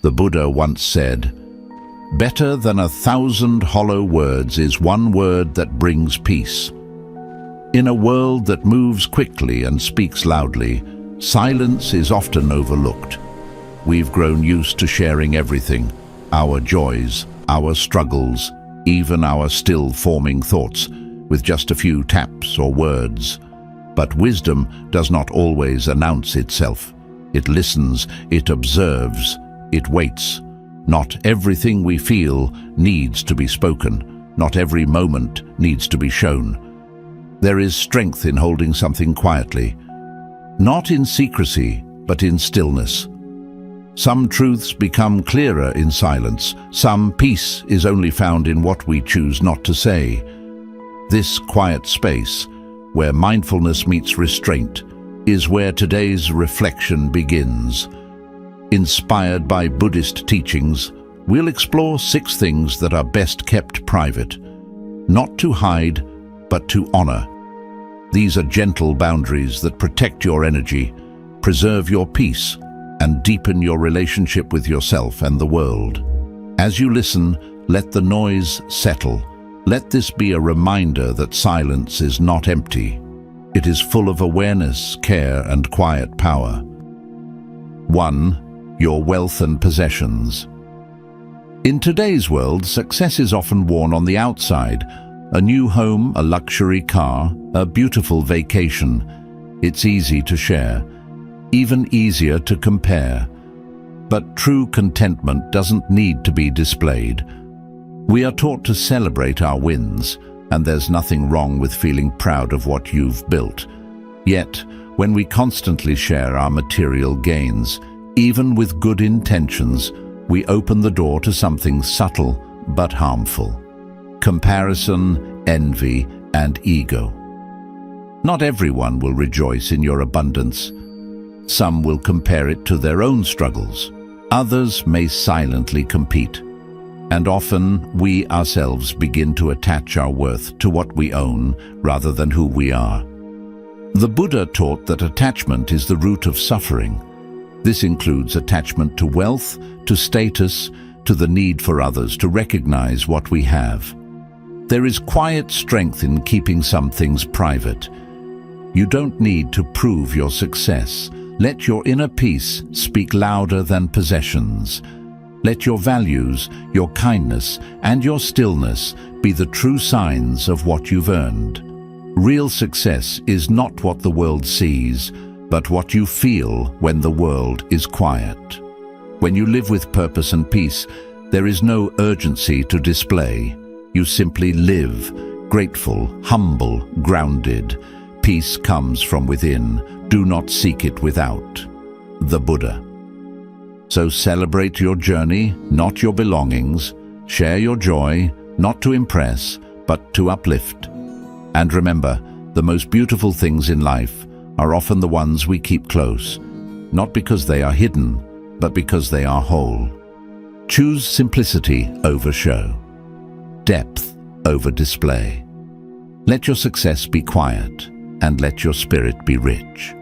The Buddha once said, "Better than 1,000 hollow words is one word that brings peace." In a world that moves quickly and speaks loudly, silence is often overlooked. We've grown used to sharing everything, our joys, our struggles, even our still-forming thoughts, with just a few taps or words. But wisdom does not always announce itself. It listens, it observes, it waits. Not everything we feel needs to be spoken. Not every moment needs to be shown. There is strength in holding something quietly, not in secrecy, but in stillness. Some truths become clearer in silence. Some peace is only found in what we choose not to say. This quiet space, where mindfulness meets restraint, is where today's reflection begins. Inspired by Buddhist teachings, we'll explore 6 things that are best kept private, not to hide, but to honor. These are gentle boundaries that protect your energy, preserve your peace, and deepen your relationship with yourself and the world. As you listen, let the noise settle. Let this be a reminder that silence is not empty. It is full of awareness, care, and quiet power. 1. Your wealth and possessions. In today's world, success is often worn on the outside. A new home, a luxury car, a beautiful vacation. It's easy to share, even easier to compare. But true contentment doesn't need to be displayed. We are taught to celebrate our wins, and there's nothing wrong with feeling proud of what you've built. Yet, when we constantly share our material gains, even with good intentions, we open the door to something subtle but harmful: comparison, envy, and ego. Not everyone will rejoice in your abundance. Some will compare it to their own struggles. Others may silently compete. And often, we ourselves begin to attach our worth to what we own rather than who we are. The Buddha taught that attachment is the root of suffering. This includes attachment to wealth, to status, to the need for others to recognize what we have. There is quiet strength in keeping some things private. You don't need to prove your success. Let your inner peace speak louder than possessions. Let your values, your kindness, and your stillness be the true signs of what you've earned. Real success is not what the world sees, but what you feel when the world is quiet. When you live with purpose and peace, there is no urgency to display. You simply live, grateful, humble, grounded. Peace comes from within. Do not seek it without. The Buddha. So celebrate your journey, not your belongings. Share your joy, not to impress, but to uplift. And remember, the most beautiful things in life are often the ones we keep close, not because they are hidden, but because they are whole. Choose simplicity over show, depth over display. Let your success be quiet, and let your spirit be rich.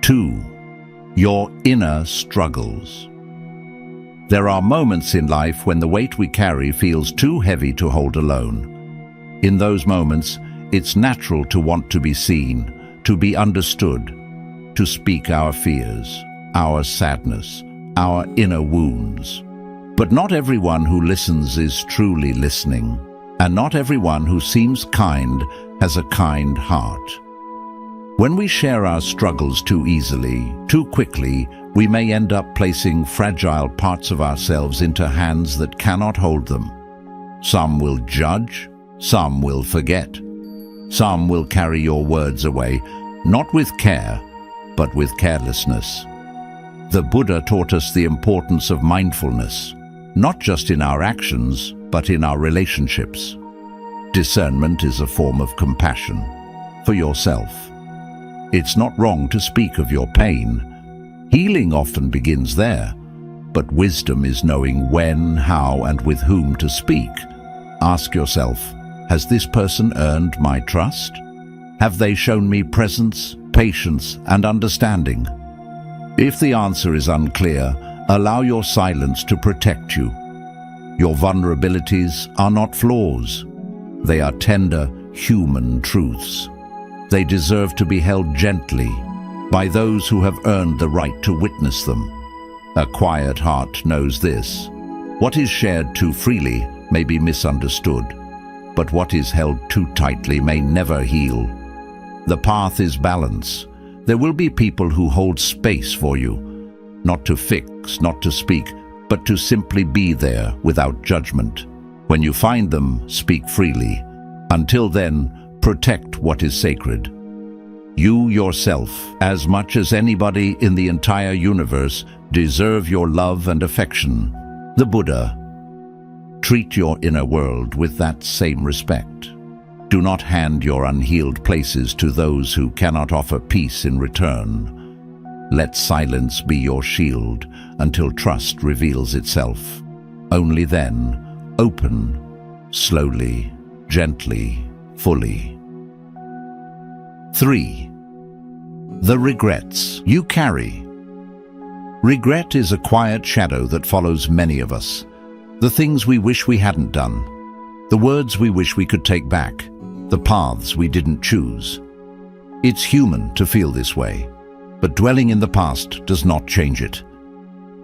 2. Your inner struggles. There are moments in life when the weight we carry feels too heavy to hold alone. In those moments, it's natural to want to be seen, to be understood, to speak our fears, our sadness, our inner wounds. But not everyone who listens is truly listening, and not everyone who seems kind has a kind heart. When we share our struggles too easily, too quickly, we may end up placing fragile parts of ourselves into hands that cannot hold them. Some will judge, some will forget. Some will carry your words away, not with care, but with carelessness. The Buddha taught us the importance of mindfulness, not just in our actions, but in our relationships. Discernment is a form of compassion for yourself. It's not wrong to speak of your pain. Healing often begins there, but wisdom is knowing when, how, and with whom to speak. Ask yourself, has this person earned my trust? Have they shown me presence, patience, and understanding? If the answer is unclear, Allow your silence to protect you. Your vulnerabilities are not flaws. They are tender, human truths. They deserve to be held gently by those who have earned the right to witness them. A quiet heart knows this. What is shared too freely may be misunderstood, but what is held too tightly may never heal. The path is balance. There will be people who hold space for you, not to fix, not to speak, but to simply be there without judgment. When you find them, speak freely. Until then, protect what is sacred. You yourself, as much as anybody in the entire universe, deserve your love and affection. The Buddha. Treat your inner world with that same respect. Do not hand your unhealed places to those who cannot offer peace in return. Let silence be your shield until trust reveals itself. Only then, open, slowly, gently, fully. 3. The regrets you carry. Regret is a quiet shadow that follows many of us. The things we wish we hadn't done, the words we wish we could take back, the paths we didn't choose. It's human to feel this way, but dwelling in the past does not change it.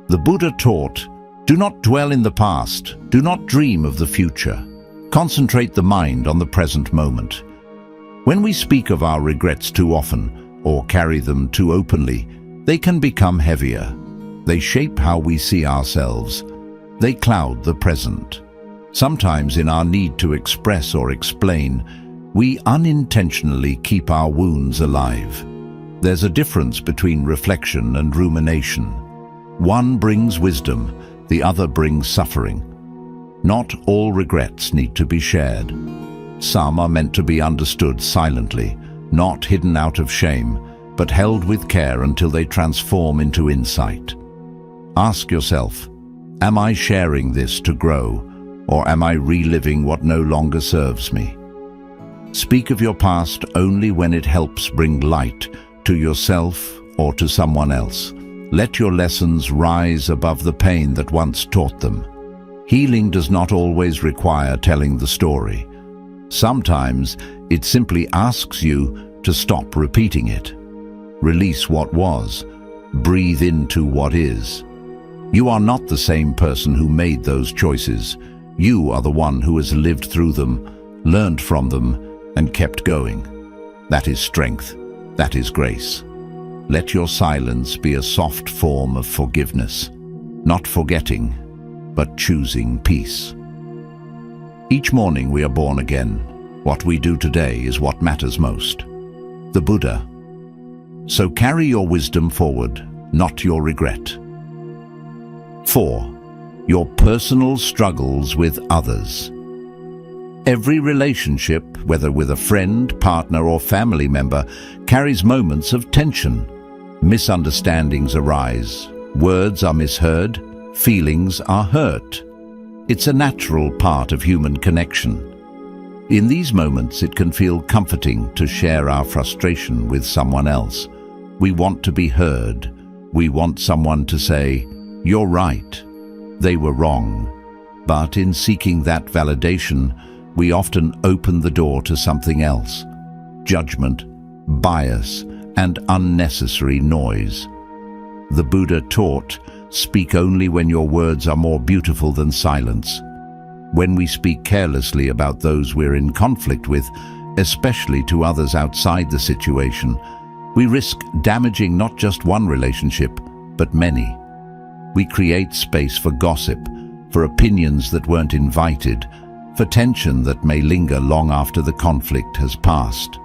The Buddha taught, do not dwell in the past, do not dream of the future. Concentrate the mind on the present moment. When we speak of our regrets too often, or carry them too openly, they can become heavier. They shape how we see ourselves. They cloud the present. Sometimes in our need to express or explain, we unintentionally keep our wounds alive. There's a difference between reflection and rumination. One brings wisdom, the other brings suffering. Not all regrets need to be shared. Some are meant to be understood silently, not hidden out of shame, but held with care until they transform into insight. Ask yourself, am I sharing this to grow, or am I reliving what no longer serves me? Speak of your past only when it helps bring light to yourself or to someone else. Let your lessons rise above the pain that once taught them. Healing does not always require telling the story. Sometimes it simply asks you to stop repeating it. Release what was. Breathe into what is. You are not the same person who made those choices. You are the one who has lived through them, learned from them, and kept going. That is strength. That is grace. Let your silence be a soft form of forgiveness, not forgetting, but choosing peace. Each morning we are born again. What we do today is what matters most. The Buddha. So carry your wisdom forward, not your regret. 4. Your personal struggles with others. Every relationship, whether with a friend, partner, or family member, carries moments of tension. Misunderstandings arise, words are misheard, feelings are hurt. It's a natural part of human connection. In these moments, it can feel comforting to share our frustration with someone else. We want to be heard. We want someone to say, "You're right. They were wrong." But in seeking that validation, we often open the door to something else: judgment, bias, and unnecessary noise. The Buddha taught, speak only when your words are more beautiful than silence. When we speak carelessly about those we're in conflict with, especially to others outside the situation, we risk damaging not just one relationship, but many. We create space for gossip, for opinions that weren't invited, for tension that may linger long after the conflict has passed.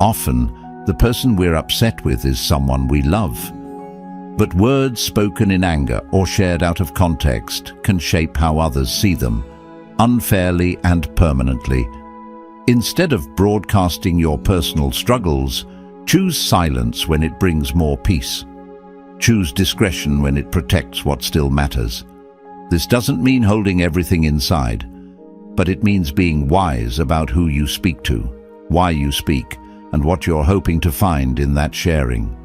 Often, the person we're upset with is someone we love. But words spoken in anger or shared out of context can shape how others see them, unfairly and permanently. Instead of broadcasting your personal struggles, choose silence when it brings more peace. Choose discretion when it protects what still matters. This doesn't mean holding everything inside, but it means being wise about who you speak to, why you speak, and what you're hoping to find in that sharing.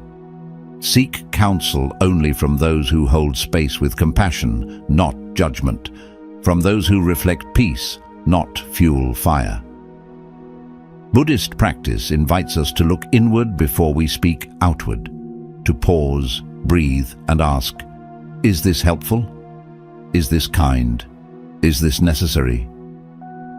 Seek counsel only from those who hold space with compassion, not judgment, from those who reflect peace, not fuel fire. Buddhist practice invites us to look inward before we speak outward, to pause, breathe, and ask, is this helpful? Is this kind? Is this necessary?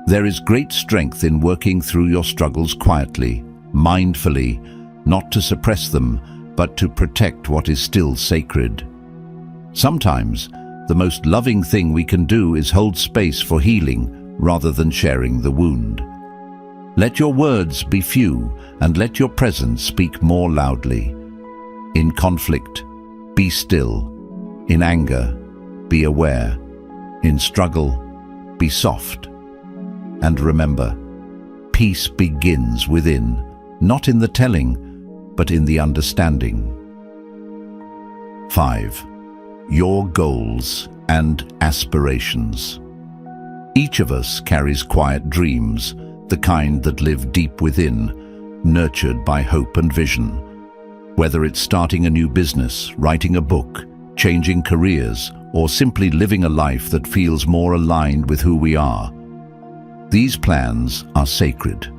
There is great strength in working through your struggles quietly, mindfully, not to suppress them, but to protect what is still sacred. Sometimes, the most loving thing we can do is hold space for healing rather than sharing the wound. Let your words be few, and let your presence speak more loudly. In conflict, be still. In anger, be aware. In struggle, be soft. And remember, peace begins within, not in the telling, but in the understanding. 5. Your goals and aspirations. Each of us carries quiet dreams, the kind that live deep within, nurtured by hope and vision. Whether it's starting a new business, writing a book, changing careers, or simply living a life that feels more aligned with who we are. These plans are sacred.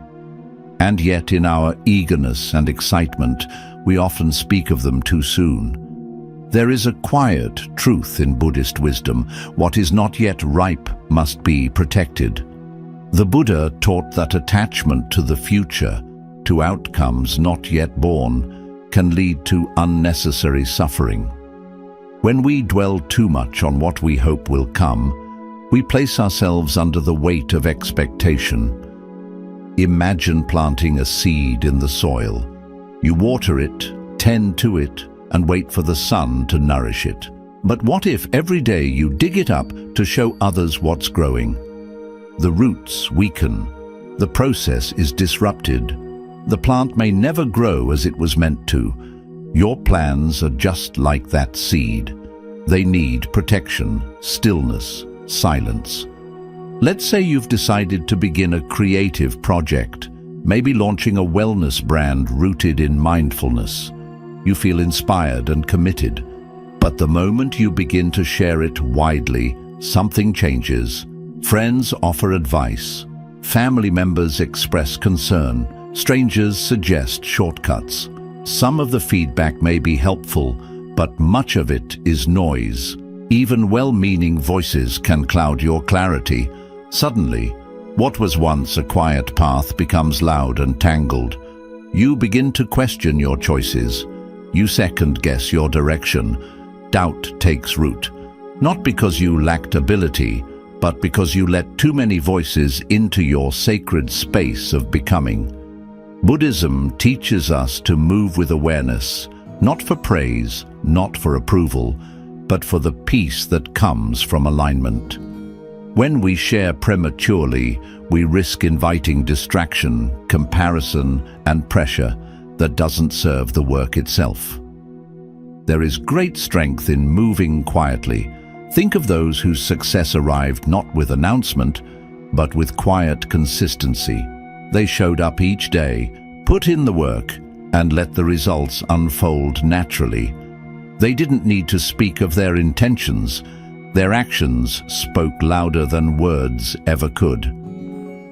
And yet in our eagerness and excitement, we often speak of them too soon. There is a quiet truth in Buddhist wisdom. What is not yet ripe must be protected. The Buddha taught that attachment to the future, to outcomes not yet born, can lead to unnecessary suffering. When we dwell too much on what we hope will come, we place ourselves under the weight of expectation. Imagine planting a seed in the soil. You water it, tend to it, and wait for the sun to nourish it. But what if every day you dig it up to show others what's growing? The roots weaken, the process is disrupted, the plant may never grow as it was meant to. Your plans are just like that seed. They need protection, stillness, silence. Let's say you've decided to begin a creative project, maybe launching a wellness brand rooted in mindfulness. You feel inspired and committed, but the moment you begin to share it widely, something changes. Friends offer advice, family members express concern, strangers suggest shortcuts. Some of the feedback may be helpful, but much of it is noise. Even well-meaning voices can cloud your clarity. Suddenly, what was once a quiet path becomes loud and tangled. You begin to question your choices. You second-guess your direction. Doubt takes root, not because you lacked ability, but because you let too many voices into your sacred space of becoming. Buddhism teaches us to move with awareness, not for praise, not for approval, but for the peace that comes from alignment. When we share prematurely, we risk inviting distraction, comparison, and pressure that doesn't serve the work itself. There is great strength in moving quietly. Think of those whose success arrived not with announcement, but with quiet consistency. They showed up each day, put in the work, and let the results unfold naturally. They didn't need to speak of their intentions. Their actions spoke louder than words ever could.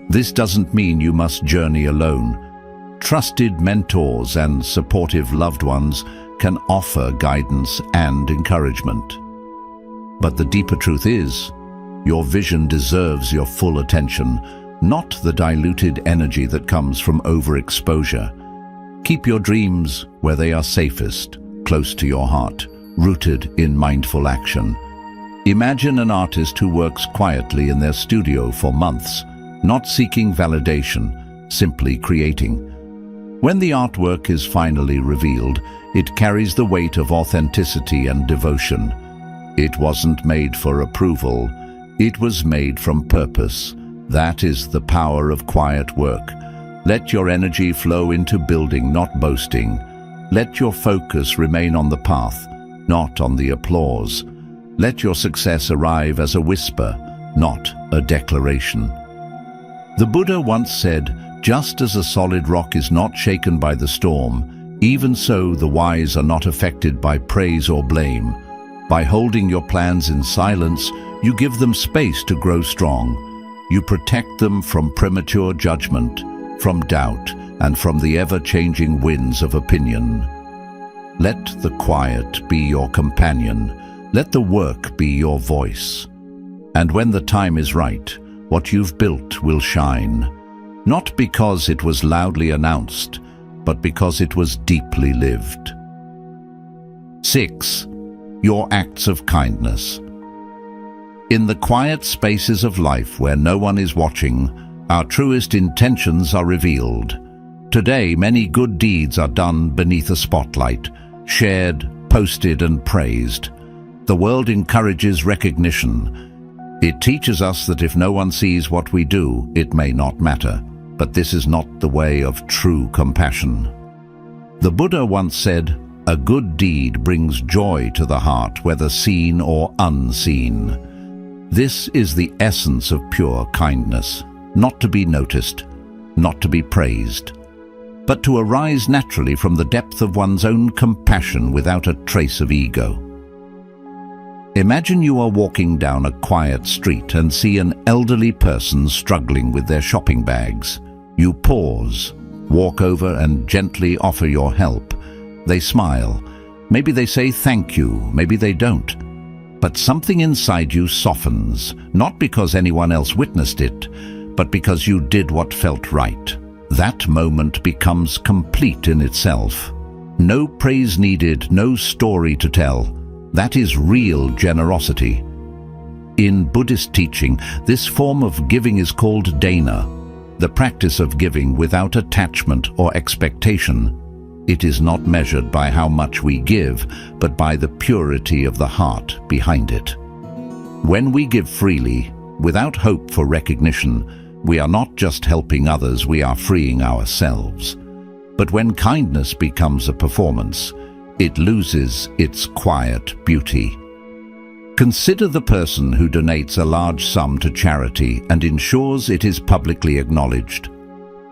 This doesn't mean you must journey alone. Trusted mentors and supportive loved ones can offer guidance and encouragement. But the deeper truth is, your vision deserves your full attention, not the diluted energy that comes from overexposure. Keep your dreams where they are safest, close to your heart, rooted in mindful action. Imagine an artist who works quietly in their studio for months, not seeking validation, simply creating. When the artwork is finally revealed, it carries the weight of authenticity and devotion. It wasn't made for approval, it was made from purpose. That is the power of quiet work. Let your energy flow into building, not boasting. Let your focus remain on the path, not on the applause. Let your success arrive as a whisper, not a declaration. The Buddha once said, just as a solid rock is not shaken by the storm, Even so, the wise are not affected by praise or blame. By holding your plans in silence, you give them space to grow strong. You protect them from premature judgment, from doubt, and from the ever-changing winds of opinion. Let the quiet be your companion. Let the work be your voice. And when the time is right, what you've built will shine. Not because it was loudly announced, but because it was deeply lived. 6. Your acts of kindness. In the quiet spaces of life where no one is watching, our truest intentions are revealed. Today, many good deeds are done beneath a spotlight, shared, posted, and praised. The world encourages recognition. It teaches us that if no one sees what we do, it may not matter. But this is not the way of true compassion. The Buddha once said, "A good deed brings joy to the heart, whether seen or unseen." This is the essence of pure kindness, not to be noticed, not to be praised, but to arise naturally from the depth of one's own compassion without a trace of ego. Imagine you are walking down a quiet street and see an elderly person struggling with their shopping bags. You pause, walk over and gently offer your help. They smile. Maybe they say thank you, maybe they don't. But something inside you softens, not because anyone else witnessed it, but because you did what felt right. That moment becomes complete in itself. No praise needed, no story to tell. That is real generosity. In Buddhist teaching, this form of giving is called dana, the practice of giving without attachment or expectation. It is not measured by how much we give, but by the purity of the heart behind it. When we give freely, without hope for recognition, we are not just helping others, we are freeing ourselves. But when kindness becomes a performance, it loses its quiet beauty. Consider the person who donates a large sum to charity and ensures it is publicly acknowledged.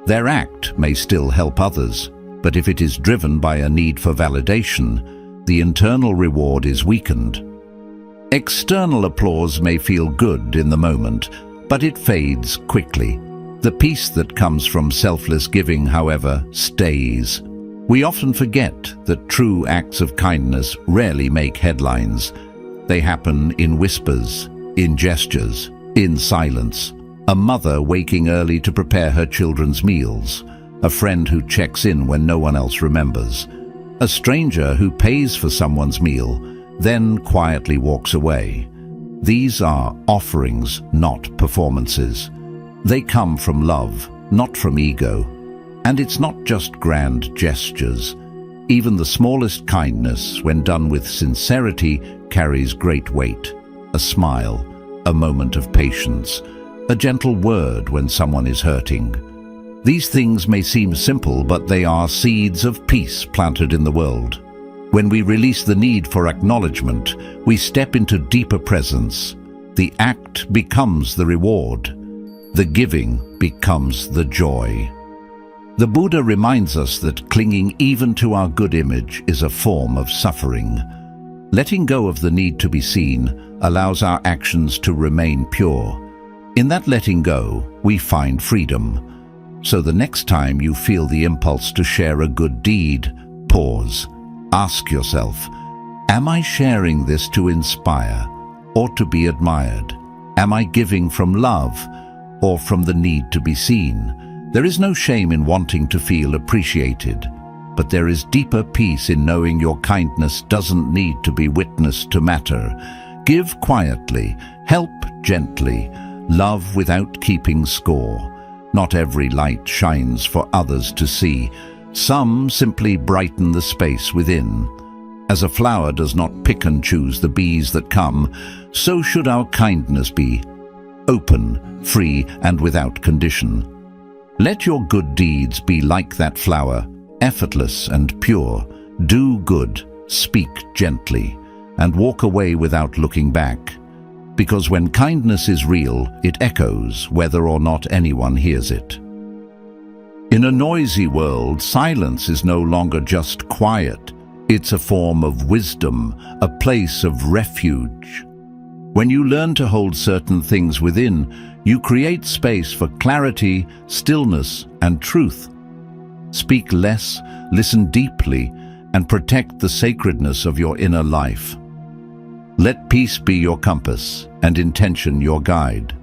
Their act may still help others, but if it is driven by a need for validation, the internal reward is weakened. External applause may feel good in the moment, but it fades quickly. The peace that comes from selfless giving, however, stays. We often forget that true acts of kindness rarely make headlines. They happen in whispers, in gestures, in silence. A mother waking early to prepare her children's meals. A friend who checks in when no one else remembers. A stranger who pays for someone's meal, then quietly walks away. These are offerings, not performances. They come from love, not from ego. And it's not just grand gestures. Even the smallest kindness, when done with sincerity, carries great weight. A smile, a moment of patience, a gentle word when someone is hurting. These things may seem simple, but they are seeds of peace planted in the world. When we release the need for acknowledgement, we step into deeper presence. The act becomes the reward. The giving becomes the joy. The Buddha reminds us that clinging even to our good image is a form of suffering. Letting go of the need to be seen allows our actions to remain pure. In that letting go, we find freedom. So the next time you feel the impulse to share a good deed, pause. Ask yourself, am I sharing this to inspire or to be admired? Am I giving from love or from the need to be seen? There is no shame in wanting to feel appreciated, but there is deeper peace in knowing your kindness doesn't need to be witnessed to matter. Give quietly, help gently, love without keeping score. Not every light shines for others to see. Some simply brighten the space within. As a flower does not pick and choose the bees that come, so should our kindness be. Open, free, and without condition. Let your good deeds be like that flower, effortless and pure. Do good, speak gently, and walk away without looking back. Because when kindness is real, it echoes whether or not anyone hears it. In a noisy world, silence is no longer just quiet. It's a form of wisdom, a place of refuge. When you learn to hold certain things within, you create space for clarity, stillness, and truth. Speak less, listen deeply, and protect the sacredness of your inner life. Let peace be your compass and intention your guide.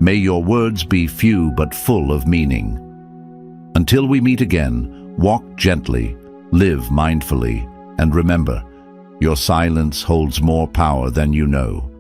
May your words be few but full of meaning. Until we meet again, walk gently, live mindfully, and remember, your silence holds more power than you know.